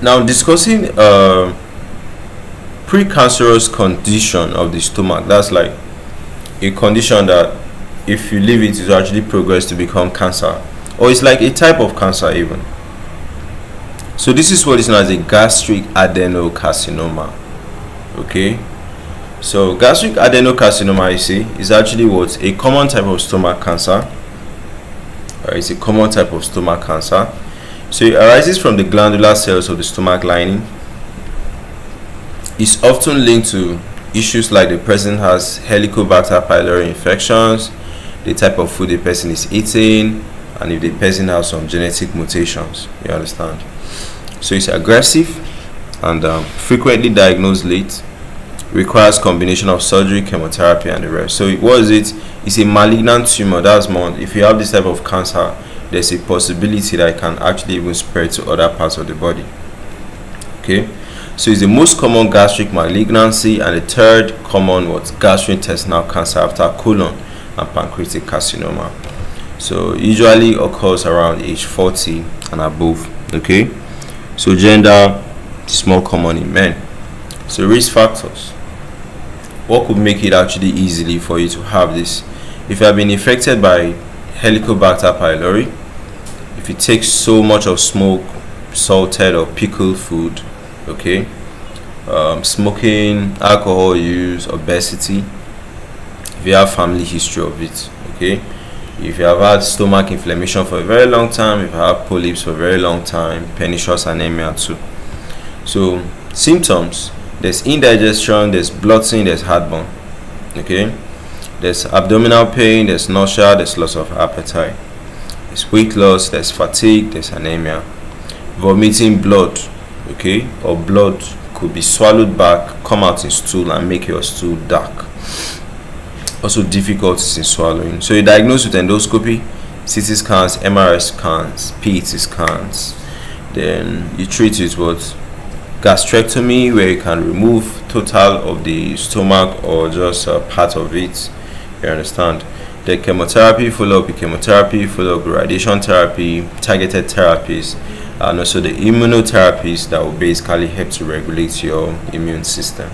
Now discussing precancerous condition of the stomach. That's like a condition that if you leave it, it will actually progress to become cancer, or it's like a type of cancer even. So this is what is known as a gastric adenocarcinoma. Okay, so gastric adenocarcinoma, you see, is actually what a common type of stomach cancer. It's a common type of stomach cancer. So it arises from the glandular cells of the stomach lining. It's often linked to issues like the person has Helicobacter pylori infections, the type of food the person is eating, and if the person has some genetic mutations. You understand? So it's aggressive and frequently diagnosed late, requires combination of surgery, chemotherapy, and the rest. So what is it? It's a malignant tumor. That's more. If you have this type of cancer, there's a possibility that it can actually even spread to other parts of the body. Okay, so it's the most common gastric malignancy and the third common gastrointestinal cancer after colon and pancreatic carcinoma. So usually occurs around age 40 and above. Okay, so gender is more common in men. So risk factors. What could make it actually easily for you to have this? If you have been infected by Helicobacter pylori, if you take so much of smoke, salted or pickled food, okay, smoking, alcohol use, obesity, if you have family history of it, okay, if you have had stomach inflammation for a very long time, if you have polyps for a very long time, pernicious anemia too. So symptoms: there's indigestion, there's bloating, there's heartburn, okay, there's abdominal pain, there's nausea, there's loss of appetite, there's weight loss, there's fatigue, there's anemia, vomiting blood, okay, or blood could be swallowed back, come out in stool and make your stool dark. Also difficulties in swallowing. So you diagnose with endoscopy, CT scans, MRI scans, PET scans. Then you treat it with gastrectomy, where you can remove total of the stomach or just part of it. You understand? The chemotherapy, follow up with chemotherapy, follow up with radiation therapy, targeted therapies, and also the immunotherapies that will basically help to regulate your immune system.